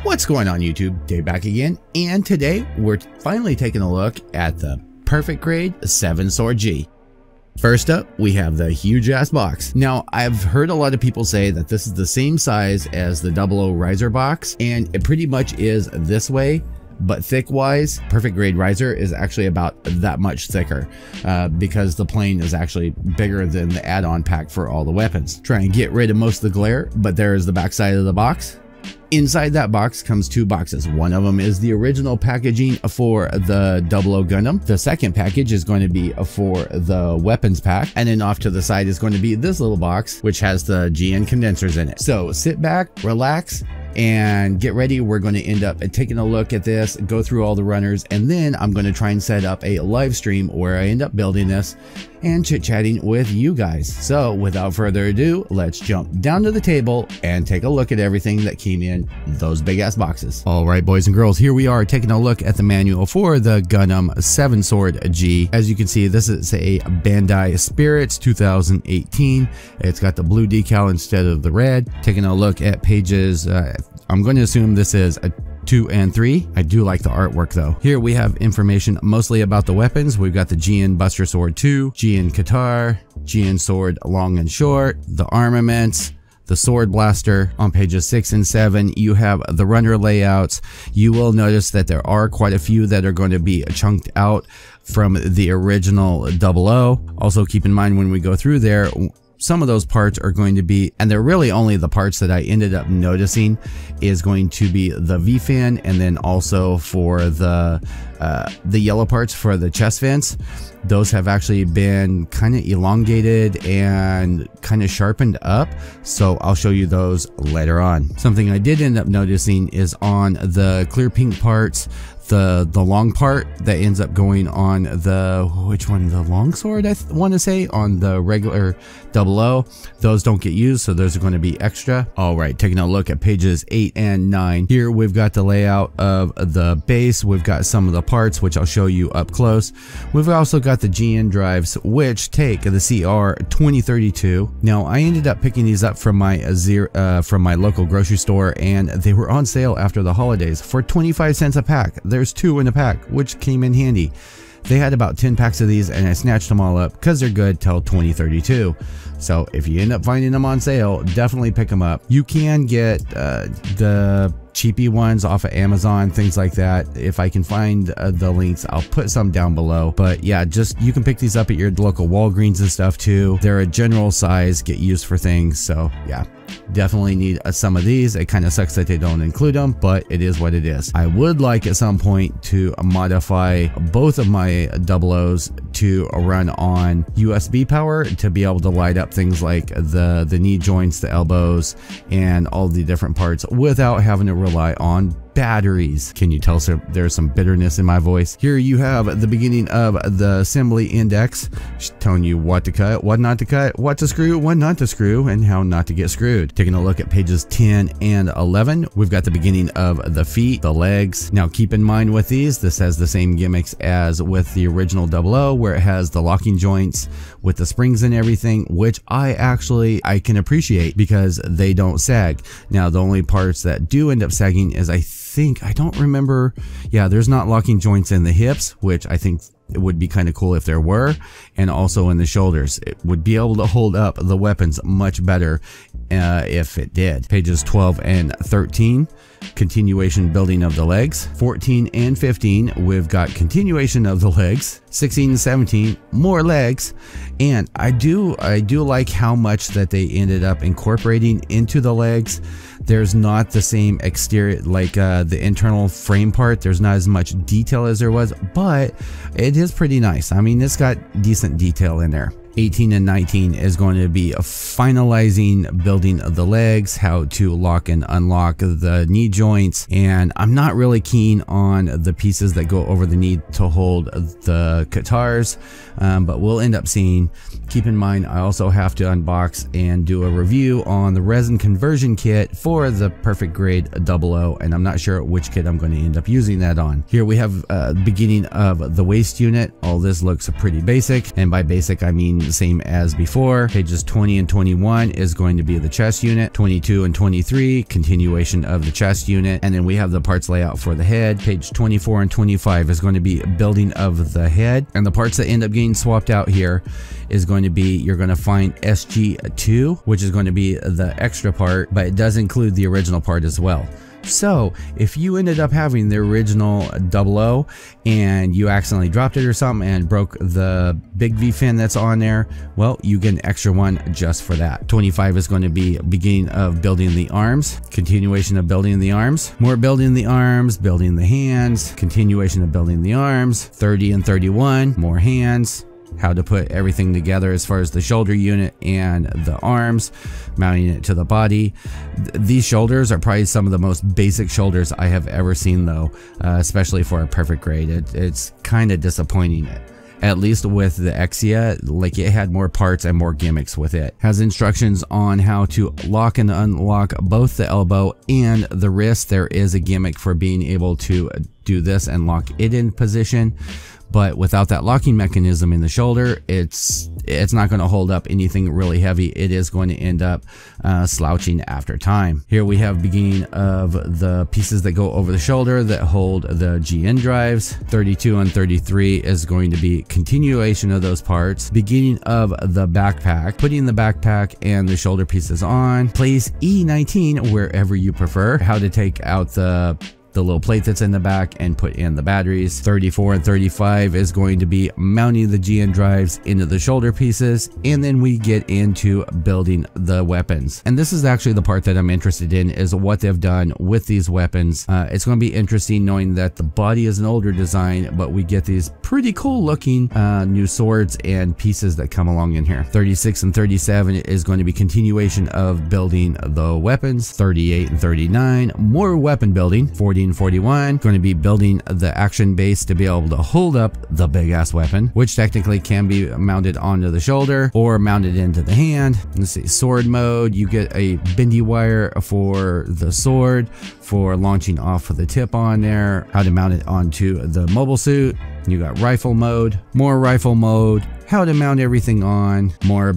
What's going on YouTube? Dave back again, and today we're finally taking a look at the Perfect Grade 7 Sword G. First up, we have the huge ass box. Now, I've heard a lot of people say that this is the same size as the 00 riser box, and it pretty much is this way, but thick wise, Perfect Grade riser is actually about that much thicker because the plane is actually bigger than the add-on pack for all the weapons. Try and get rid of most of the glare, but there is the back side of the box. Inside that box comes two boxes. One of them is the original packaging for the 00 Gundam. The second package is going to be for the weapons pack. And then off to the side is going to be this little box, which has the GN condensers in it. So sit back, relax, and get ready. We're going to end up taking a look at this, go through all the runners, and then I'm going to try and set up a live stream where I end up building this and chit-chatting with you guys. So without further ado, let's jump down to the table and take a look at everything that came in those big ass boxes. All right, boys and girls, here we are taking a look at the manual for the Gundam 7 Sword G. As you can see, this is a Bandai Spirits 2018. It's got the blue decal instead of the red. Taking a look at pages, I'm going to assume this is a 2 and 3. I do like the artwork though. Here we have information mostly about the weapons. We've got the GN Buster Sword 2, GN Katar, GN Sword Long and Short, the armaments, the Sword Blaster. On pages 6 and 7, you have the runner layouts. You will notice that there are quite a few that are going to be chunked out from the original 00. Also keep in mind when we go through there, some of those parts are going to be, and they're really only the parts that I ended up noticing, is going to be the V-fin, and then also for the yellow parts for the chest vents. Those have actually been kind of elongated and kind of sharpened up, so I'll show you those later on. Something I did end up noticing is on the clear pink parts, the long part that ends up going on the, which one, the long sword I want to say, on the regular 00, those don't get used, so those are going to be extra. All right, taking a look at pages 8 and 9. Here we've got the layout of the base. We've got some of the parts, which I'll show you up close. We've also got the GN drives, which take the CR 2032. Now I ended up picking these up from my local grocery store, and they were on sale after the holidays for 25 cents a pack. There's 2 in a pack, which came in handy. They had about 10 packs of these, and I snatched them all up because they're good till 2032. So if you end up finding them on sale, definitely pick them up. You can get the cheapy ones off of Amazon, things like that. If I can find the links, I'll put some down below. But yeah, just you can pick these up at your local Walgreens and stuff too. They're a general size, get used for things. So yeah, definitely need some of these. It kind of sucks that they don't include them, but it is what it is. I would like at some point to modify both of my 00s to run on USB power to be able to light up things like the knee joints, the elbows, and all the different parts without having to rely on batteries. Can you tell there's some bitterness in my voice? Here you have the beginning of the assembly index, telling you what to cut, what not to cut, what to screw, what not to screw, and how not to get screwed. Taking a look at pages 10 and 11, we've got the beginning of the feet, the legs. Now keep in mind with these, this has the same gimmicks as with the original 00, where it has the locking joints with the springs and everything, which I can appreciate because they don't sag. Now the only parts that do end up sagging is I don't remember. Yeah, there's not locking joints in the hips, which I think it would be kind of cool if there were, and also in the shoulders. It would be able to hold up the weapons much better if it did. Pages 12 and 13, continuation building of the legs. 14 and 15, we've got continuation of the legs. 16 and 17, more legs. And I do like how much that they ended up incorporating into the legs. There's not the same exterior, like the internal frame part. There's not as much detail as there was, but it is pretty nice. I mean, it's got decent detail in there. 18 and 19 is going to be finalizing building of the legs, how to lock and unlock the knee joints, and I'm not really keen on the pieces that go over the knee to hold the Katars, but we'll end up seeing. Keep in mind, I also have to unbox and do a review on the resin conversion kit for the Perfect Grade 00, and I'm not sure which kit I'm going to end up using that on. Here we have beginning of the waist unit. All this looks pretty basic, and by basic I mean the same as before. Pages 20 and 21 is going to be the chest unit. 22 and 23, continuation of the chest unit. And then we have the parts layout for the head. Page 24 and 25 is going to be building of the head. And the parts that end up getting swapped out here is going to be, you're going to find SG2, which is going to be the extra part, but it does include the original part as well. So if you ended up having the original 00 and you accidentally dropped it or something and broke the big V fin that's on there, well, you get an extra one just for that. 25 is going to be beginning of building the arms, continuation of building the arms, more building the arms, building the hands, continuation of building the arms. 30 and 31, more hands, how to put everything together as far as the shoulder unit and the arms, mounting it to the body. These shoulders are probably some of the most basic shoulders I have ever seen though, especially for a perfect grade. It's kind of disappointing. At least with the Exia, like it had more parts and more gimmicks with it. Has instructions on how to lock and unlock both the elbow and the wrist. There is a gimmick for being able to do this and lock it in position. But without that locking mechanism in the shoulder, it's not going to hold up anything really heavy. It is going to end up slouching after time. Here we have beginning of the pieces that go over the shoulder that hold the GN drives. 32 and 33 is going to be continuation of those parts. Beginning of the backpack, putting the backpack and the shoulder pieces on. Place E19 wherever you prefer. How to take out the little plate that's in the back and put in the batteries. 34 and 35 is going to be mounting the GN drives into the shoulder pieces, and then we get into building the weapons. And this is actually the part that I'm interested in, is what they've done with these weapons. It's going to be interesting knowing that the body is an older design, but we get these pretty cool looking new swords and pieces that come along in here. 36 and 37 is going to be continuation of building the weapons. 38 and 39, more weapon building. 40 and 41, going to be building the action base to be able to hold up the big ass weapon, which technically can be mounted onto the shoulder or mounted into the hand. Let's see, sword mode, you get a bendy wire for the sword for launching off of the tip on there. How to mount it onto the mobile suit. You got rifle mode, more rifle mode, how to mount everything on, more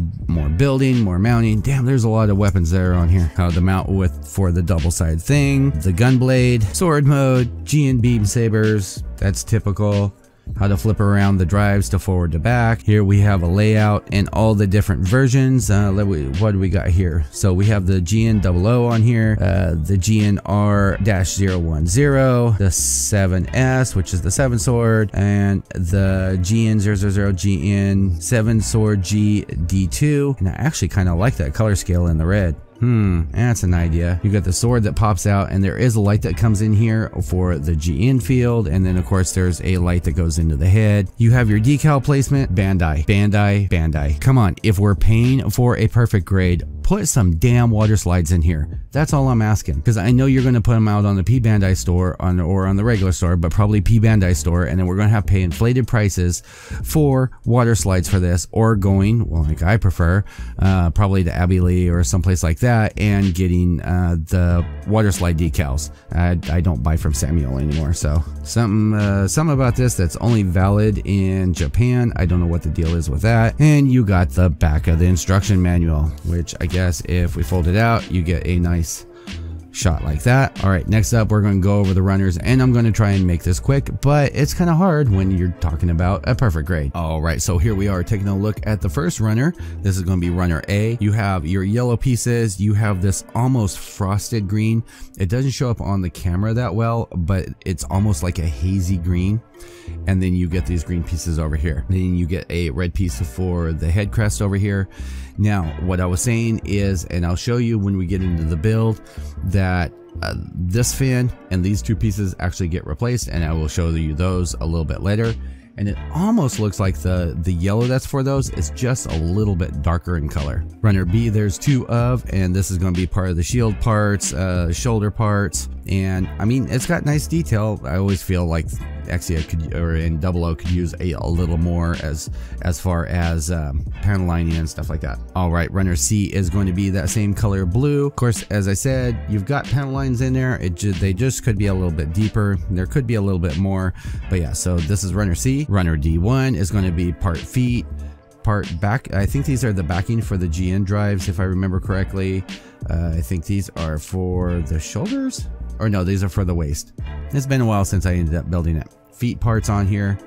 building, more mounting. Damn, there's a lot of weapons there on here. How to mount for the double side thing, the gun blade, sword mode, GN beam sabers, that's typical. How to flip around the drives to forward to back. Here we have a layout and all the different versions. What do we got here? So we have the GN00 on here, the GNR-010, the 7S, which is the 7 sword, and the GN000 GN 7 sword GD2. And I actually kind of like that color scale in the red. That's an idea. You got the sword that pops out, and there is a light that comes in here for the GN field, and then of course there's a light that goes into the head. You have your decal placement. Bandai, Bandai, Bandai. Come on, if we're paying for a perfect grade, put some damn water slides in here. That's all I'm asking, because I know you're going to put them out on the P Bandai store or on the regular store, but probably P Bandai store, and then we're going to have to pay inflated prices for water slides for this, or going, well, like I prefer, probably to Abbey Lee or someplace like that, and getting the water slide decals. I don't buy from Samuel anymore, so something about this that's only valid in Japan. I don't know what the deal is with that. And you got the back of the instruction manual, which I guess if we fold it out, you get a nice shot like that. All right, next up we're going to go over the runners, and I'm going to try and make this quick, but it's kind of hard when you're talking about a perfect grade. All right, so here we are taking a look at the first runner. This is going to be runner A. You have your yellow pieces. You have this almost frosted green. It doesn't show up on the camera that well, but it's almost like a hazy green. And then you get these green pieces over here. Then you get a red piece for the head crest over here. Now, what I was saying is, and I'll show you when we get into the build, that this fin and these two pieces actually get replaced, and I will show you those a little bit later. And it almost looks like the yellow that's for those is just a little bit darker in color. Runner B, there's two of, and this is going to be part of the shield parts, shoulder parts, and I mean, it's got nice detail. I always feel like Exia could, or in 00 could use a little more as far as panel lining and stuff like that. All right, runner C is going to be that same color blue. Of course, as I said, you've got panel lines in there. They just could be a little bit deeper. There could be a little bit more, but yeah. So this is runner C. Runner D1 is going to be part feet, part back. I think these are the backing for the GN drives, if I remember correctly. I think these are for the shoulders, or no, these are for the waist. It's been a while since I ended up building it. Feet parts on here.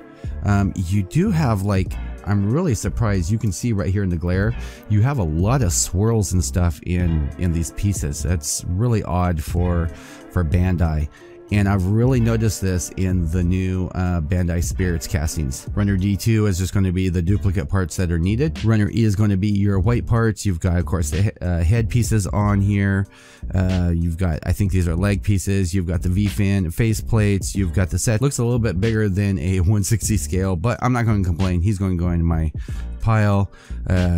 You do have, like, I'm really surprised. You can see right here in the glare, you have a lot of swirls and stuff in these pieces. That's really odd for Bandai. And I've really noticed this in the new Bandai Spirits castings. Runner D2 is just going to be the duplicate parts that are needed. Runner E is going to be your white parts. You've got, of course, the head pieces on here. You've got, I think these are leg pieces. You've got the V-fin, face plates. You've got the set. Looks a little bit bigger than a 160 scale, but I'm not going to complain. He's going to go into my pile,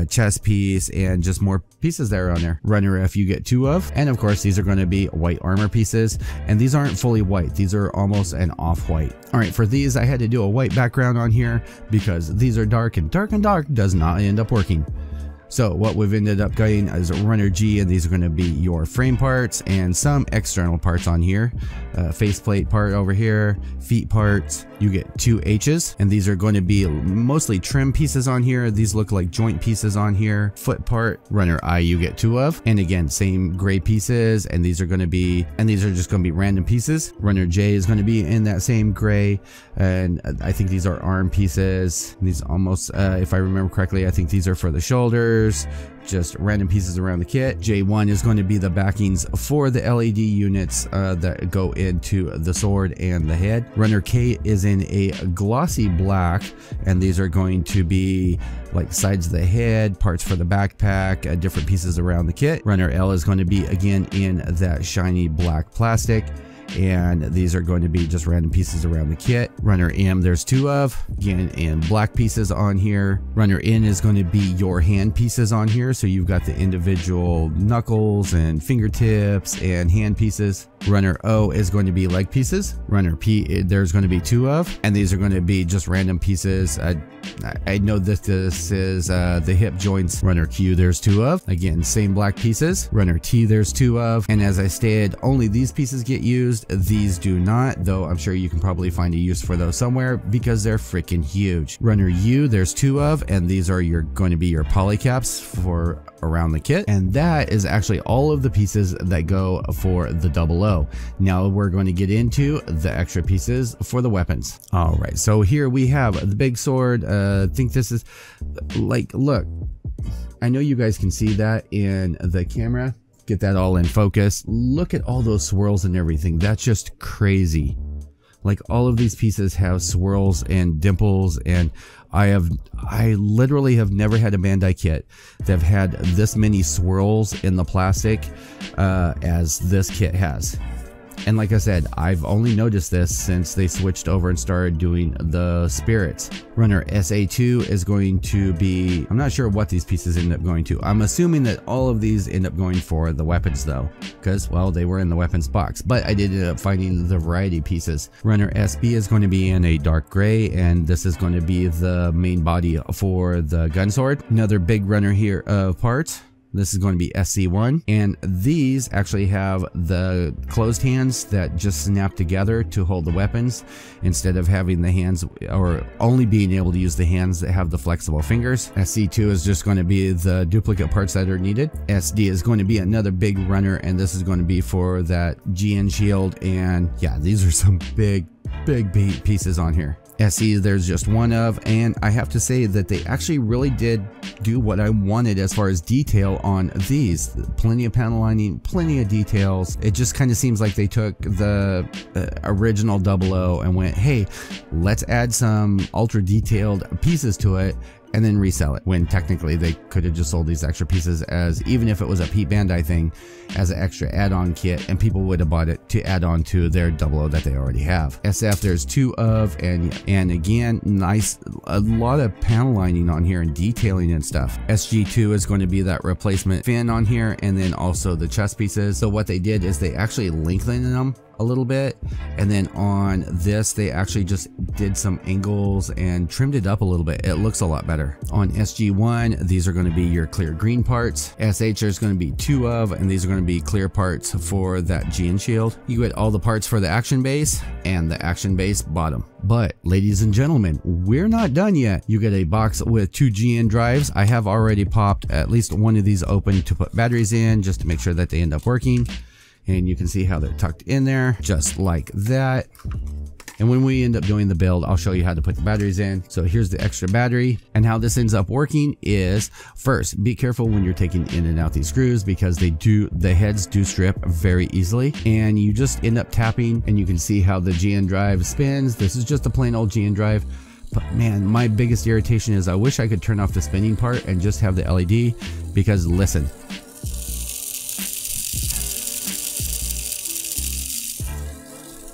chest piece, and just more pieces that are on there. Runner F you get 2 of, and of course these are going to be white armor pieces, and these aren't fully white. These are almost an off-white. All right, for these I had to do a white background on here because these are dark, and dark does not end up working. So what we've ended up getting is a Runner G, and these are going to be your frame parts and some external parts on here. Faceplate part over here, feet parts. You get 2 H's, and these are going to be mostly trim pieces on here. These look like joint pieces on here. Foot part, Runner I you get 2 of, and again same gray pieces, and these are going to be, and these are just going to be random pieces. Runner J is going to be in that same gray, and I think these are arm pieces. These almost, if I remember correctly, I think these are for the shoulders. Just random pieces around the kit. J1 is going to be the backings for the LED units that go into the sword and the head. Runner K is in a glossy black, and these are going to be like sides of the head, parts for the backpack, different pieces around the kit. Runner L is going to be again in that shiny black plastic, and these are going to be just random pieces around the kit. Runner M there's 2 of, again in black pieces on here. Runner N is going to be your hand pieces on here, so you've got the individual knuckles and fingertips and hand pieces. Runner O is going to be leg pieces. Runner P there's going to be 2 of, and these are going to be just random pieces. I know that this is the hip joints. Runner Q there's 2 of, again same black pieces. Runner T there's 2 of, and as I stated, only these pieces get used. These do not, though I'm sure you can probably find a use for those somewhere because they're freaking huge. Runner U there's 2 of, and these are going to be your polycaps for around the kit, and that is actually all of the pieces that go for the 00. Now we're going to get into the extra pieces for the weapons. All right, so here we have the big sword. I think this is like, look, I know you guys can see that in the camera. Get that all in focus. Look at all those swirls and everything. That's just crazy. Like, all of these pieces have swirls and dimples, and I literally have never had a Bandai kit that have had this many swirls in the plastic as this kit has. And like I said, I've only noticed this since they switched over and started doing the spirits. Runner SA2 is going to be, I'm not sure what these pieces end up going to. I'm assuming that all of these end up going for the weapons though, because, well, they were in the weapons box, but I did end up finding the variety pieces. Runner SB is going to be in a dark gray, and this is going to be the main body for the gun sword. Another big runner here of parts. This is going to be SC1, and these actually have the closed hands that just snap together to hold the weapons, instead of having the hands, or only being able to use the hands that have the flexible fingers. SC2 is just going to be the duplicate parts that are needed. SD is going to be another big runner, and this is going to be for that GN shield, and yeah, these are some big pieces on here. SE there's just 1 of, and I have to say that they actually really did do what I wanted as far as detail on these. Plenty of panel lining, plenty of details. It just kind of seems like they took the original 00 and went, hey, let's add some ultra detailed pieces to it and then resell it, when technically they could have just sold these extra pieces as, even if it was a Pete Bandai thing, as an extra add-on kit, and people would have bought it to add on to their 00 that they already have. SF there's 2 of, and again, nice, a lot of panel lining on here and detailing and stuff. SG2 is going to be that replacement fin on here, and then also the chest pieces. So what they did is they actually lengthened them a little bit, and then on this they actually just did some angles and trimmed it up a little bit. It looks a lot better. On SG1, these are going to be your clear green parts. SH there's going to be 2 of, and these are going to be clear parts for that GN shield. You get all the parts for the action base and the action base bottom. But ladies and gentlemen, we're not done yet. You get a box with 2 GN drives. I have already popped at least one of these open to put batteries in, just to make sure that they end up working. And you can see how they're tucked in there, just like that. And when we end up doing the build, I'll show you how to put the batteries in. So here's the extra battery, and how this ends up working is, first, be careful when you're taking in and out these screws, because the heads do strip very easily, and you just end up tapping, and you can see how the GN drive spins. This is just a plain old GN drive. But man, my biggest irritation is I wish I could turn off the spinning part and just have the LED, because listen.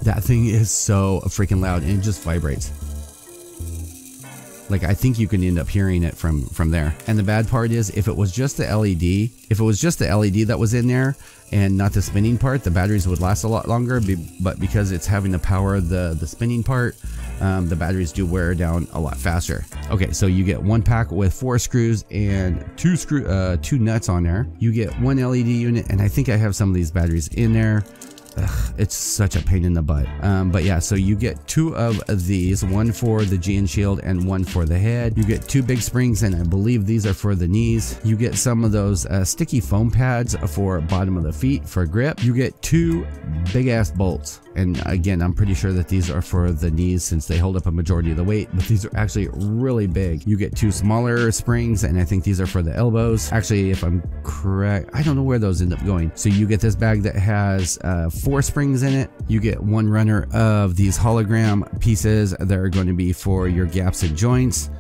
That thing is so freaking loud, and it just vibrates. Like, I think you can end up hearing it from there. And the bad part is, if it was just the LED, that was in there and not the spinning part, the batteries would last a lot longer. But because it's having to power the spinning part, the batteries do wear down a lot faster. Okay, so you get 1 pack with 4 screws and 2 nuts on there. You get 1 LED unit, and I think I have some of these batteries in there. Ugh, it's such a pain in the butt. But yeah, so you get 2 of these, 1 for the GN shield and 1 for the head. You get 2 big springs, and I believe these are for the knees. You get some of those sticky foam pads for bottom of the feet for grip. You get 2 big ass bolts. And again, I'm pretty sure that these are for the knees, since they hold up a majority of the weight, but these are actually really big. You get 2 smaller springs, and I think these are for the elbows. Actually, if I'm correct, I don't know where those end up going. So you get this bag that has 4 springs in it. You get 1 runner of these hologram pieces that are going to be for your gaps and joints.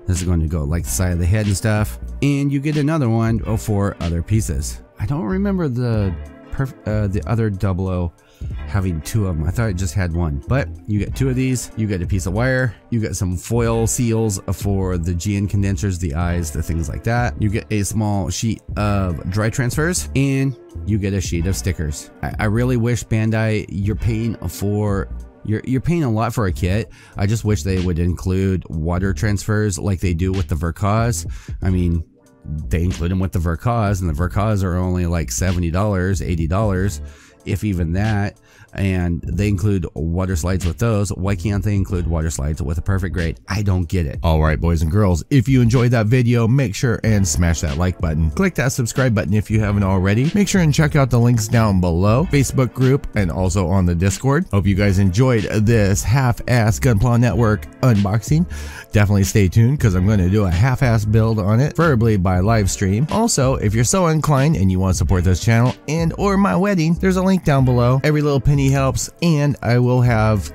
This is going to go like the side of the head and stuff. And you get another one for other pieces. I don't remember the other 00 having 2 of them. I thought it just had 1, but you get 2 of these. You get a piece of wire. You get some foil seals for the GN condensers, the eyes, the things like that. You get a small sheet of dry transfers, and you get a sheet of stickers. I really wish Bandai, you're paying a lot for a kit. I just wish they would include water transfers like they do with the Verkaz. I mean, they include them with the Verkaz, and the Verkaz are only like $70, $80, if even that. And they include water slides with those. Why can't they include water slides with a Perfect Grade? I don't get it. All right, boys and girls, if you enjoyed that video, make sure and smash that like button. Click that subscribe button if you haven't already. Make sure and check out the links down below, Facebook group, and also on the Discord. Hope you guys enjoyed this half-ass Gunpla Network unboxing. Definitely stay tuned, because I'm going to do a half-ass build on it, preferably by live stream. Also, if you're so inclined and you want to support this channel and or my wedding, there's a link down below. Every little penny helps, and I will have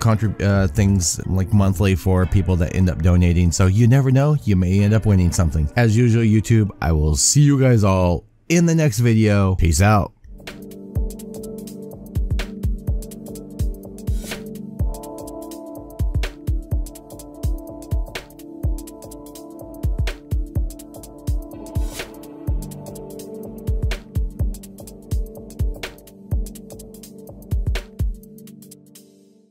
things like monthly for people that end up donating, so you never know, you may end up winning something. As usual, YouTube, I will see you guys all in the next video. Peace out.